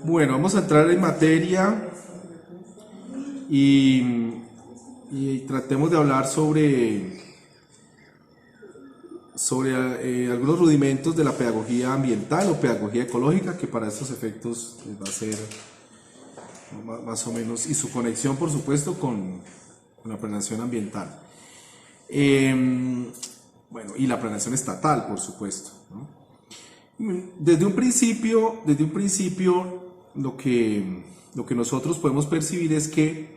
Bueno, vamos a entrar en materia y tratemos de hablar sobre algunos rudimentos de la pedagogía ambiental o pedagogía ecológica, que para estos efectos va a ser más o menos, y su conexión, por supuesto, con la planeación ambiental. Bueno, y la planeación estatal, por supuesto, ¿no? Desde un principio lo que nosotros podemos percibir es que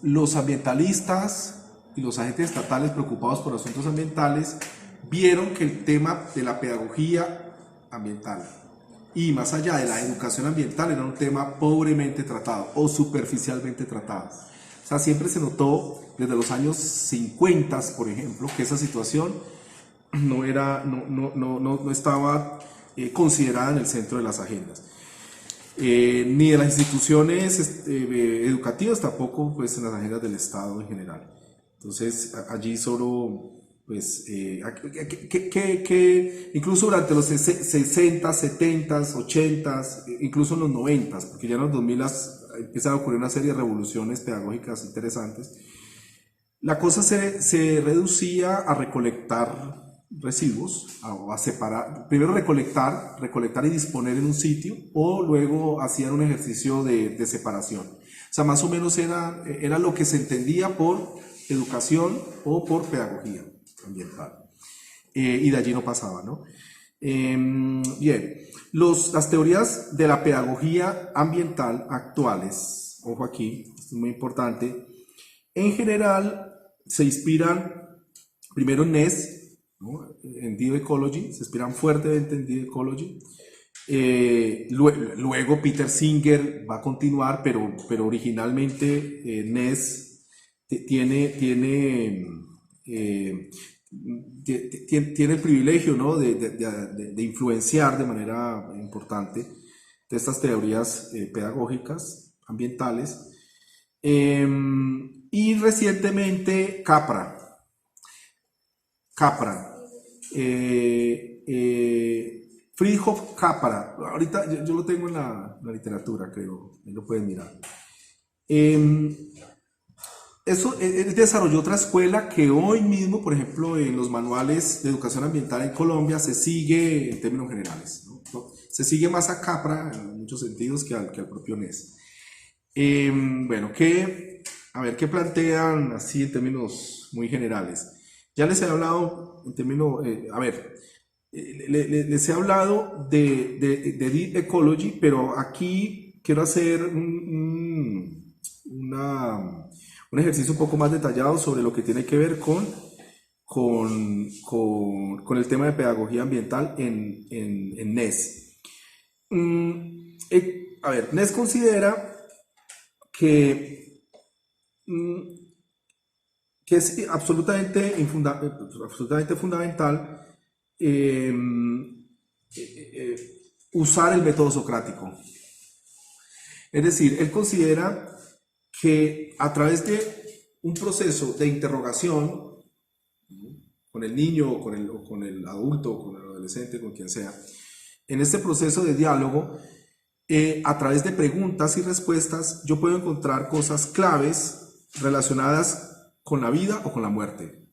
los ambientalistas y los agentes estatales preocupados por asuntos ambientales vieron que el tema de la pedagogía ambiental y más allá de la educación ambiental era un tema pobremente tratado o superficialmente tratado. O sea, siempre se notó desde los años 50, por ejemplo, que esa situación no estaba considerada en el centro de las agendas. Ni de las instituciones educativas, tampoco pues en las agendas del Estado en general. Entonces allí solo, pues, incluso durante los 60, 70, 80, incluso en los 90, porque ya en los 2000 empiezan a ocurrir una serie de revoluciones pedagógicas interesantes, la cosa se reducía a recolectar residuos, a separar, primero recolectar y disponer en un sitio, o luego hacían un ejercicio de separación. O sea, más o menos era lo que se entendía por educación o por pedagogía ambiental. Y de allí no pasaba, ¿no? Bien, las teorías de la pedagogía ambiental actuales, ojo aquí, esto es muy importante, en general se inspiran primero en NES, ¿no? En Deep Ecology, se inspiran fuertemente en Deep Ecology. Luego Peter Singer va a continuar, pero originalmente NES tiene el privilegio, ¿no? de influenciar de manera importante de estas teorías pedagógicas ambientales. Y recientemente Capra, Friedhof Capra, ahorita yo lo tengo en la literatura, creo, ahí lo pueden mirar. Él desarrolló otra escuela que hoy mismo, por ejemplo, en los manuales de educación ambiental en Colombia se sigue en términos generales, ¿no? Se sigue más a Capra en muchos sentidos que al propio NES. Bueno, a ver, ¿qué plantean así en términos muy generales? Ya les he hablado en términos, les he hablado de Deep Ecology, pero aquí quiero hacer un ejercicio un poco más detallado sobre lo que tiene que ver con el tema de pedagogía ambiental en NES. NES considera que es absolutamente fundamental usar el método socrático. Es decir, él considera que a través de un proceso de interrogación con el niño o con el adulto o con el adolescente, con quien sea, en este proceso de diálogo, a través de preguntas y respuestas, yo puedo encontrar cosas claves relacionadas con la vida o con la muerte.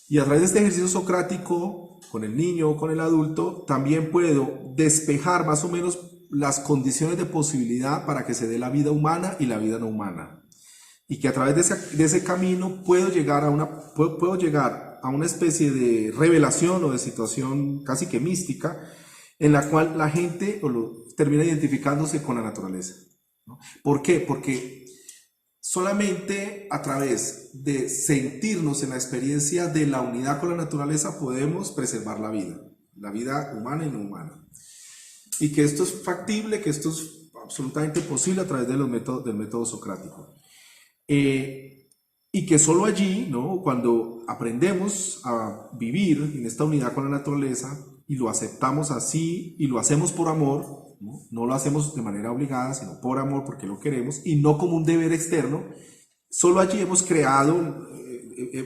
Y a través de este ejercicio socrático, con el niño o con el adulto, también puedo despejar más o menos las condiciones de posibilidad para que se dé la vida humana y la vida no humana. Y que a través de ese camino puedo llegar a una especie de revelación o de situación casi que mística, en la cual la gente termina identificándose con la naturaleza, ¿no? ¿Por qué? Porque solamente a través de sentirnos en la experiencia de la unidad con la naturaleza podemos preservar la vida humana y no humana. Y que esto es factible, que esto es absolutamente posible a través del método socrático. Y que solo allí, ¿no? Cuando aprendemos a vivir en esta unidad con la naturaleza y lo aceptamos así y lo hacemos por amor, no lo hacemos de manera obligada, sino por amor, porque lo queremos y no como un deber externo, solo allí hemos creado,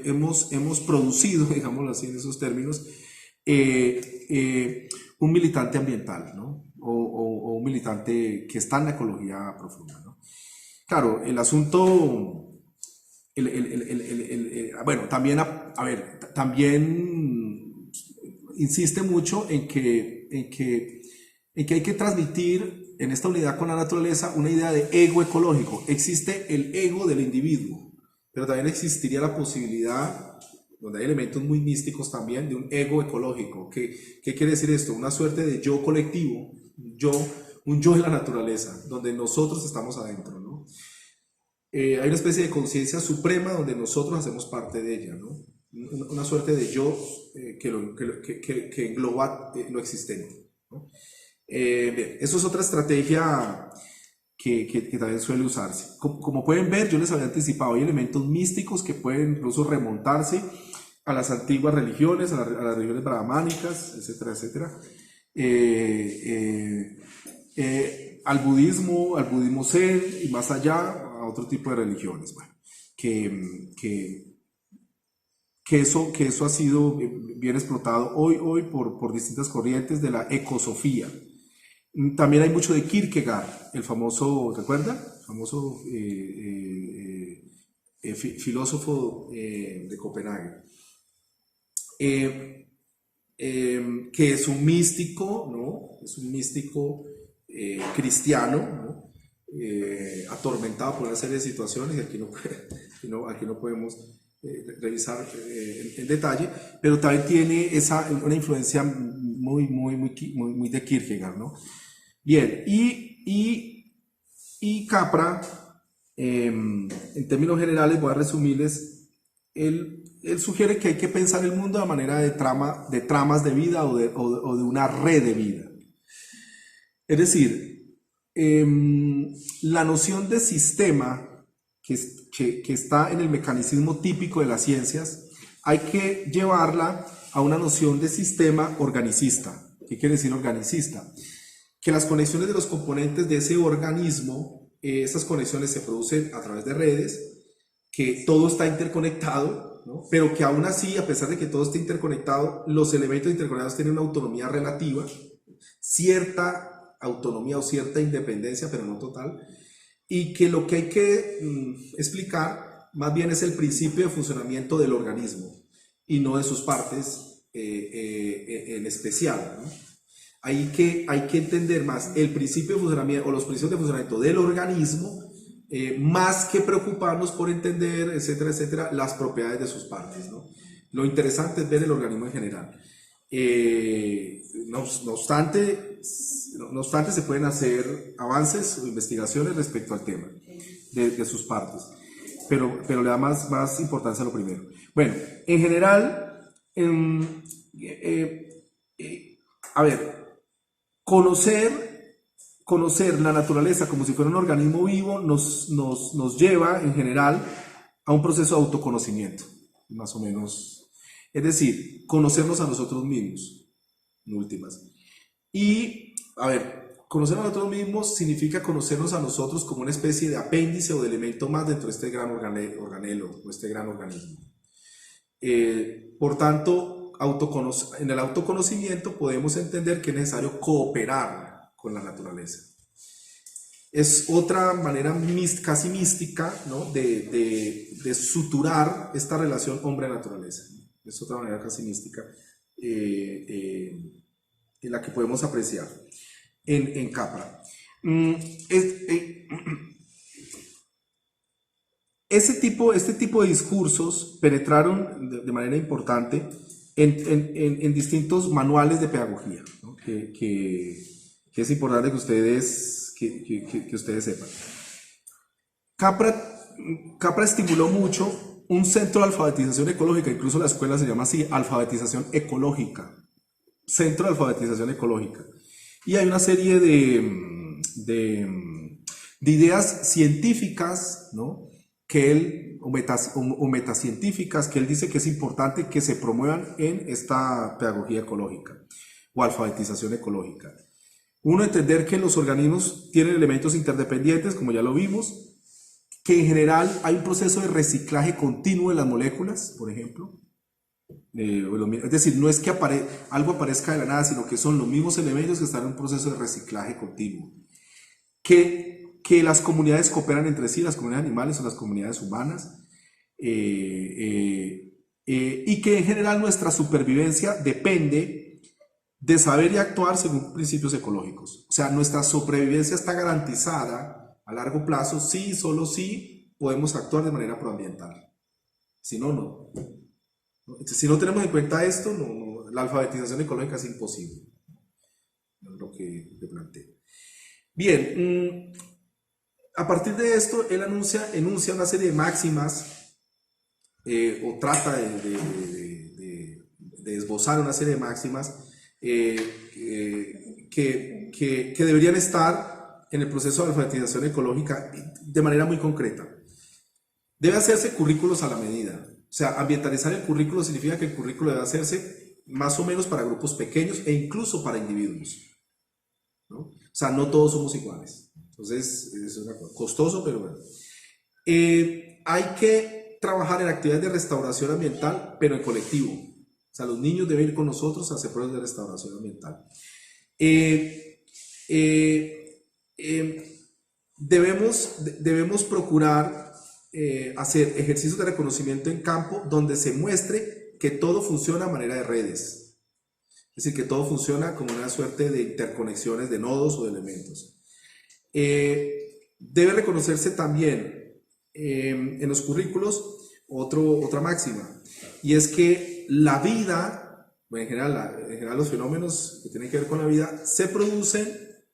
hemos producido, digámoslo así en esos términos, un militante ambiental, ¿no? o un militante que está en la ecología profunda, ¿no? Claro, el asunto, bueno, también, a ver, también insiste mucho en que hay que transmitir en esta unidad con la naturaleza una idea de ego ecológico. Existe el ego del individuo, pero también existiría la posibilidad, donde hay elementos muy místicos también, de un ego ecológico. ¿Qué quiere decir esto? Una suerte de yo colectivo, un yo en la naturaleza, donde nosotros estamos adentro, ¿no? Hay una especie de conciencia suprema donde nosotros hacemos parte de ella, ¿no? Una suerte de yo que engloba lo existente, ¿no? Bien, eso es otra estrategia que también suele usarse. Como pueden ver, yo les había anticipado, hay elementos místicos que pueden incluso remontarse a las antiguas religiones, a las religiones brahmánicas, etcétera, etcétera. Al budismo zen y más allá, a otro tipo de religiones. Bueno, que eso ha sido bien explotado hoy por distintas corrientes de la ecosofía. También hay mucho de Kierkegaard, el famoso, ¿recuerda? El famoso filósofo de Copenhague, que es un místico, ¿no? Es un místico cristiano, ¿no? Atormentado por una serie de situaciones que aquí no podemos revisar en detalle, pero también tiene una influencia muy de Kierkegaard, ¿no? Bien, y Capra, en términos generales, voy a resumirles, él sugiere que hay que pensar el mundo a manera de tramas de vida o de una red de vida. Es decir, la noción de sistema que está en el mecanicismo típico de las ciencias, hay que llevarla a una noción de sistema organicista. ¿Qué quiere decir organicista? Que las conexiones de los componentes de ese organismo, esas conexiones se producen a través de redes, que todo está interconectado, ¿no? Pero que aún así, a pesar de que todo esté interconectado, los elementos interconectados tienen una autonomía relativa, cierta autonomía o cierta independencia, pero no total, y que lo que hay que explicar más bien es el principio de funcionamiento del organismo y no de sus partes en especial, ¿no? Hay que entender más el principio de funcionamiento o los principios de funcionamiento del organismo, más que preocuparnos por entender, etcétera, etcétera, las propiedades de sus partes, ¿no? Lo interesante es ver el organismo en general. No obstante, se pueden hacer avances o investigaciones respecto al tema de sus partes, pero le da más importancia a lo primero. Bueno, en general, a ver, conocer la naturaleza como si fuera un organismo vivo nos lleva en general a un proceso de autoconocimiento, más o menos. Es decir, conocernos a nosotros mismos, en últimas. Y, a ver, conocernos a nosotros mismos significa conocernos a nosotros como una especie de apéndice o de elemento más dentro de este gran organelo o este gran organismo. Por tanto, en el autoconocimiento podemos entender que es necesario cooperar con la naturaleza. Es otra manera casi mística, ¿no? de suturar esta relación hombre-naturaleza. Es otra manera casi mística en la que podemos apreciar en Capra. Este tipo de discursos penetraron de manera importante en distintos manuales de pedagogía, ¿no? que es importante que ustedes sepan. Capra estimuló mucho un centro de alfabetización ecológica, incluso la escuela se llama así, alfabetización ecológica, centro de alfabetización ecológica. Y hay una serie de ideas científicas, ¿no? o metacientíficas que él dice que es importante que se promuevan en esta pedagogía ecológica o alfabetización ecológica. Uno, entender que los organismos tienen elementos interdependientes, como ya lo vimos, que en general hay un proceso de reciclaje continuo de las moléculas, por ejemplo. Es decir, no es que algo aparezca de la nada, sino que son los mismos elementos que están en un proceso de reciclaje continuo. Que las comunidades cooperan entre sí, las comunidades animales o las comunidades humanas, y que en general nuestra supervivencia depende de saber y actuar según principios ecológicos. O sea, nuestra sobrevivencia está garantizada a largo plazo si, solo si podemos actuar de manera proambiental. Si no, no. Si no tenemos en cuenta esto, la alfabetización ecológica es imposible. Es lo que planteo. Bien, a partir de esto, él enuncia una serie de máximas, o trata de esbozar una serie de máximas que deberían estar en el proceso de alfabetización ecológica de manera muy concreta. Debe hacerse currículos a la medida. O sea, ambientalizar el currículo significa que el currículo debe hacerse más o menos para grupos pequeños e incluso para individuos, ¿no? O sea, no todos somos iguales. Entonces, es costoso, pero bueno. Hay que trabajar en actividades de restauración ambiental, pero en colectivo. O sea, los niños deben ir con nosotros a hacer procesos de restauración ambiental. Debemos procurar hacer ejercicios de reconocimiento en campo donde se muestre que todo funciona a manera de redes. Es decir, que todo funciona como una suerte de interconexiones de nodos o de elementos. Debe reconocerse también en los currículos otra máxima, y es que la vida, bueno, en general los fenómenos que tienen que ver con la vida se producen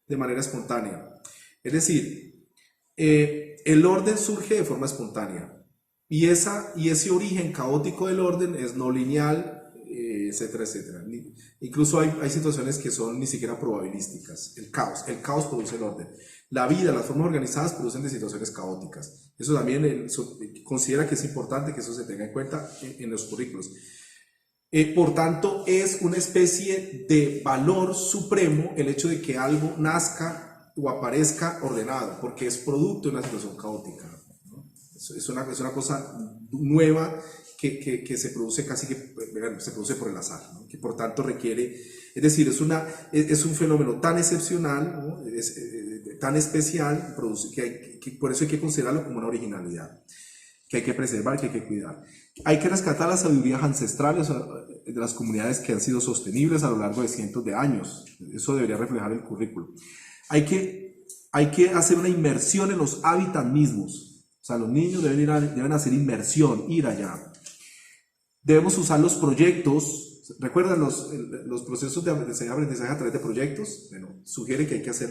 de manera espontánea. Es decir, el orden surge de forma espontánea, y ese origen caótico del orden es no lineal, etcétera, etcétera. Incluso hay situaciones que son ni siquiera probabilísticas. El caos produce el orden. La vida, las formas organizadas producen de situaciones caóticas. Eso también considera que es importante que eso se tenga en cuenta en los currículos. Por tanto, es una especie de valor supremo el hecho de que algo nazca o aparezca ordenado, porque es producto de una situación caótica, ¿no? Es una cosa nueva que se produce casi que, bueno, se produce por el azar, ¿no? Que por tanto requiere, es decir, es un fenómeno tan excepcional, ¿no? Tan especial, que por eso hay que considerarlo como una originalidad, que hay que preservar, que hay que cuidar. Hay que rescatar las sabidurías ancestrales de las comunidades que han sido sostenibles a lo largo de cientos de años. Eso debería reflejar el currículo. Hay que hacer una inmersión en los hábitats mismos. O sea, los niños deben hacer inmersión, ir allá. Debemos usar los proyectos. ¿Recuerdan los procesos de aprendizaje a través de proyectos? Bueno, sugiere que hay que hacer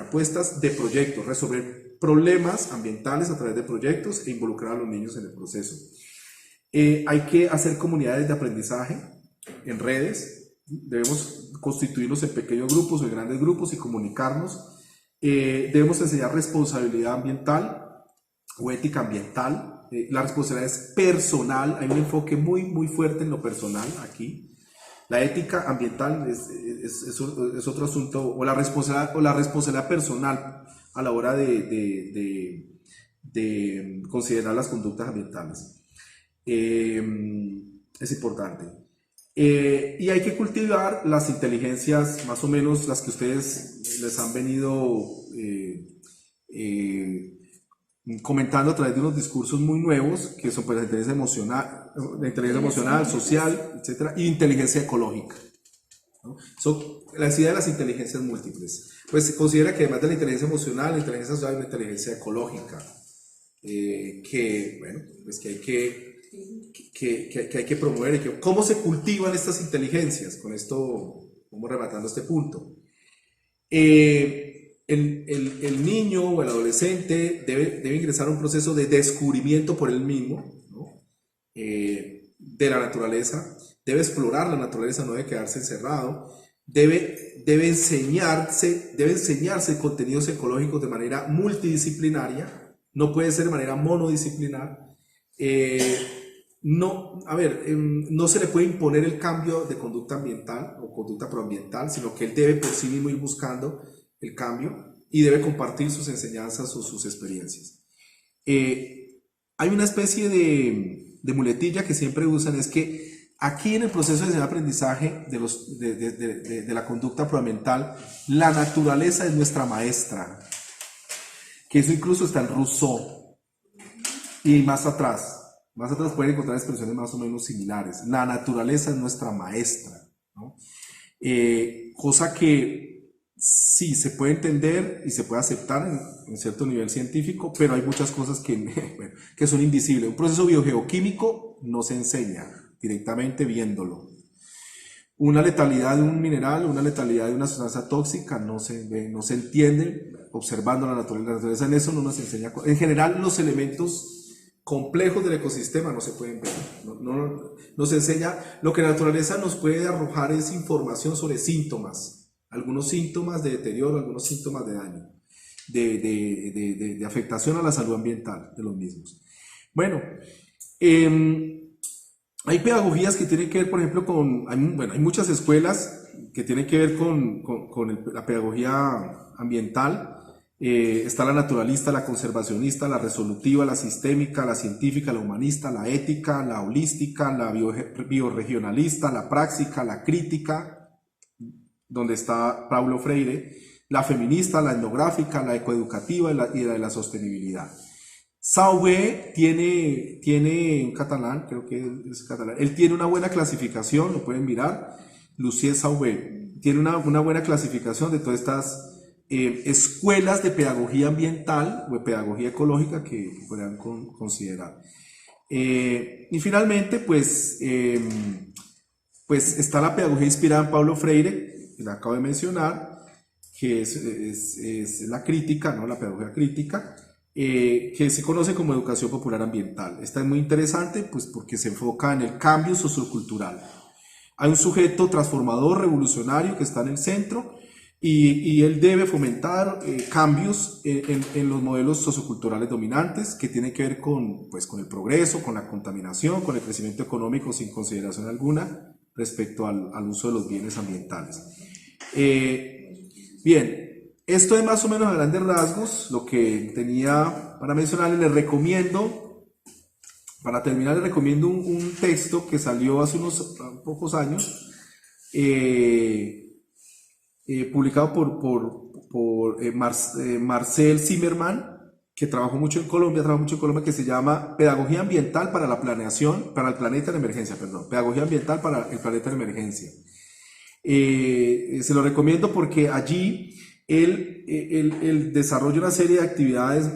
apuestas de proyectos, resolver problemas ambientales a través de proyectos e involucrar a los niños en el proceso. Hay que hacer comunidades de aprendizaje en redes. Debemos constituirnos en pequeños grupos o en grandes grupos y comunicarnos. Debemos enseñar responsabilidad ambiental o ética ambiental. La responsabilidad es personal, hay un enfoque muy, muy fuerte en lo personal aquí. La ética ambiental es otro asunto, o la responsabilidad personal a la hora de considerar las conductas ambientales. Es importante. Y hay que cultivar las inteligencias, más o menos las que ustedes les han venido comentando a través de unos discursos muy nuevos, que son pues la inteligencia emocional, social, etcétera, y inteligencia ecológica, ¿no? La idea de las inteligencias múltiples. Pues se considera que además de la inteligencia emocional, la inteligencia social, hay una inteligencia ecológica, que, bueno, pues que hay que promover. ¿Cómo se cultivan estas inteligencias? Con esto vamos rematando este punto. El niño o el adolescente debe ingresar a un proceso de descubrimiento por él mismo, ¿no? De la naturaleza. Debe explorar la naturaleza, no debe quedarse encerrado. Debe enseñarse contenidos ecológicos de manera multidisciplinaria. No puede ser de manera monodisciplinar. No se le puede imponer el cambio de conducta ambiental o conducta proambiental, sino que él debe por sí mismo ir buscando el cambio y debe compartir sus enseñanzas o sus experiencias. Hay una especie de muletilla que siempre usan, es que aquí en el proceso de aprendizaje de la conducta proambiental, la naturaleza es nuestra maestra, que eso incluso está en Rousseau, y más atrás pueden encontrar expresiones más o menos similares. La naturaleza es nuestra maestra, ¿no? Cosa que sí se puede entender y se puede aceptar en cierto nivel científico, pero hay muchas cosas que, bueno, que son invisibles. Un proceso biogeoquímico no se enseña directamente viéndolo. Una letalidad de un mineral, una letalidad de una sustancia tóxica no se ve, no se entiende observando la naturaleza. La naturaleza en eso no nos enseña. En general, los elementos complejos del ecosistema no se pueden ver. No nos enseña, lo que la naturaleza nos puede arrojar es información sobre síntomas, algunos síntomas de deterioro, algunos síntomas de daño, de afectación a la salud ambiental de los mismos. Bueno, hay pedagogías que tienen que ver, por ejemplo, hay muchas escuelas que tienen que ver con la pedagogía ambiental. Está la naturalista, la conservacionista, la resolutiva, la sistémica, la científica, la humanista, la ética, la holística, la bioregionalista, la práctica, la crítica, donde está Paulo Freire, la feminista, la etnográfica, la ecoeducativa y la de la sostenibilidad. Sauvé tiene un catalán, creo que es catalán, él tiene una buena clasificación, lo pueden mirar, Lucien Sauvé, tiene una buena clasificación de todas estas escuelas de pedagogía ambiental o de pedagogía ecológica que podrían considerar. Y finalmente, pues está la pedagogía inspirada en Paulo Freire, que la acabo de mencionar, que es la crítica, ¿no? La pedagogía crítica, que se conoce como educación popular ambiental. Esta es muy interesante, pues porque se enfoca en el cambio sociocultural. Hay un sujeto transformador, revolucionario, que está en el centro, y él debe fomentar cambios en los modelos socioculturales dominantes que tienen que ver con el progreso, con la contaminación, con el crecimiento económico sin consideración alguna respecto al uso de los bienes ambientales. Bien, esto es más o menos a grandes rasgos lo que tenía para mencionarles. Les recomiendo, para terminar, les recomiendo un texto que salió hace unos pocos años, publicado por Marcel Zimmermann, que trabajó mucho en Colombia, que se llama Pedagogía Ambiental para la Planeación, para el Planeta en Emergencia, Pedagogía Ambiental para el Planeta en Emergencia. Se lo recomiendo porque allí él desarrolla una serie de actividades,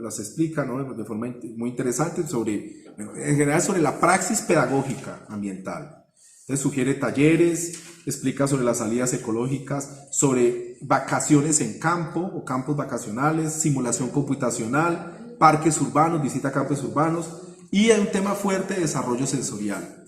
las explica, ¿no? De forma muy interesante en general sobre la praxis pedagógica ambiental. Entonces sugiere talleres, explica sobre las salidas ecológicas, sobre vacaciones en campo o campos vacacionales, simulación computacional, parques urbanos, visita a campos urbanos, y hay un tema fuerte de desarrollo sensorial.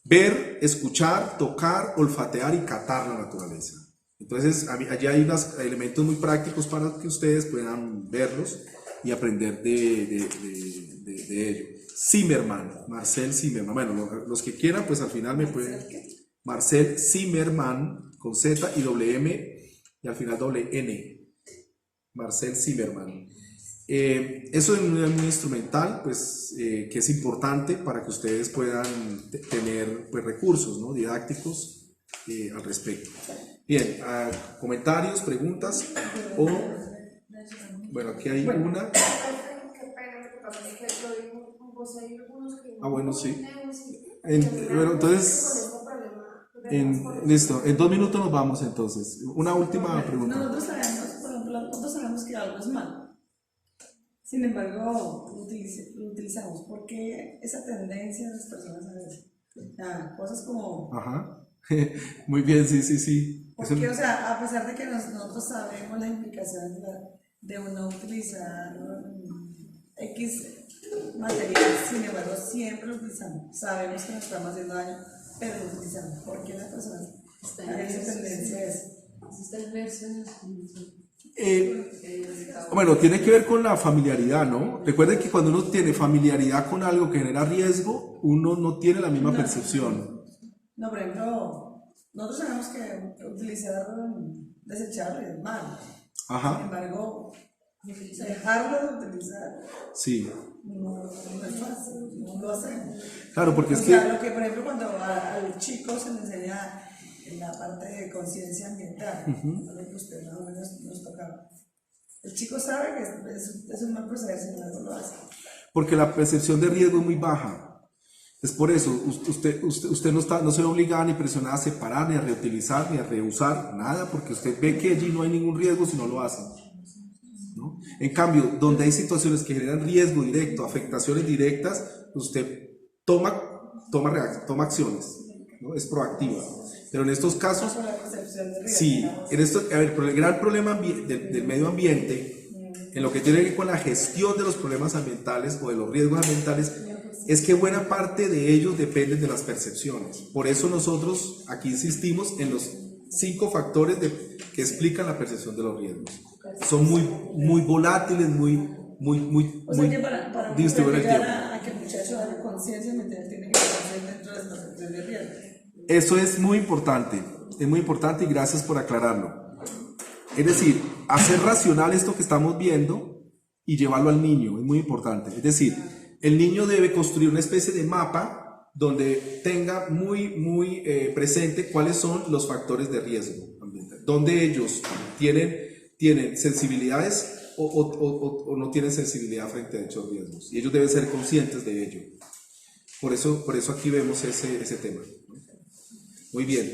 Ver, escuchar, tocar, olfatear y catar la naturaleza. Entonces allí hay unos elementos muy prácticos para que ustedes puedan verlos y aprender de ello. Zimmermann, Marcel Zimmermann. Bueno, los que quieran, pues al final me pueden. Marcel Zimmermann, con Z y doble M y al final doble N. Marcel Zimmermann. Eso es un instrumental, pues, que es importante para que ustedes puedan tener pues, recursos, ¿no? Didácticos al respecto. Bien, comentarios, preguntas o. Bueno, aquí hay una. Bueno, sí. Bueno, entonces, listo, en 2 minutos nos vamos entonces. Una última pregunta. Nosotros sabemos, por ejemplo, nosotros sabemos que algo es malo. Sin embargo, lo utilizamos porque esa tendencia de las personas a ver cosas como... Ajá, muy bien, sí. Porque, o sea, a pesar de que nosotros sabemos las implicaciones de no utilizar X material, sin embargo, siempre lo utilizamos. Sabemos que nos estamos haciendo daño, pero lo utilizamos. ¿Por qué las personas tienen esa tendencia a eso? Bueno, tiene que ver con la familiaridad, ¿no? Recuerden que cuando uno tiene familiaridad con algo que genera riesgo, uno no tiene la misma percepción. No, por ejemplo, nosotros sabemos que utilizar desechable es malo. Ajá. Sin embargo, Dejarlo de utilizar Sí, no es fácil, no lo hacemos. claro, porque O es sea, que, lo que por ejemplo cuando al chico se le enseña en la parte de conciencia ambiental, lo que usted más o menos nos tocaba. El chico sabe que es un mal proceder, sin embargo lo hace. porque la percepción de riesgo es muy baja. Es por eso, usted no se ve obligada ni presionada a separar, ni a reutilizar, ni a reusar, nada, porque usted ve que allí no hay ningún riesgo si no lo hace, ¿no? En cambio, donde hay situaciones que generan riesgo directo, afectaciones directas, usted toma acciones, ¿no? Es proactiva. Pero en estos casos, Por la percepción de riesgo. sí, a ver, pero el gran problema del medio ambiente, en lo que tiene que ver con la gestión de los problemas ambientales o de los riesgos ambientales, es que buena parte de ellos dependen de las percepciones. Por eso nosotros aquí insistimos en los 5 factores que explican la percepción de los riesgos. Son muy volátiles, O sea que para distribuidos en el llegar tiempo. a que el muchacho haga conciencia ambiental tiene que estar dentro de las percepciones de riesgo. Eso es muy importante y gracias por aclararlo. Es decir, hacer racional esto que estamos viendo y llevarlo al niño es muy importante. Es decir, el niño debe construir una especie de mapa donde tenga muy presente cuáles son los factores de riesgo ambiental, donde ellos tienen sensibilidades o no tienen sensibilidad frente a dichos riesgos. Y ellos deben ser conscientes de ello. Por eso aquí vemos ese tema. Muy bien.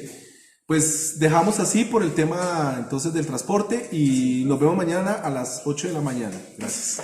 Pues dejamos así por el tema entonces del transporte y nos vemos mañana a las 8 de la mañana. Gracias.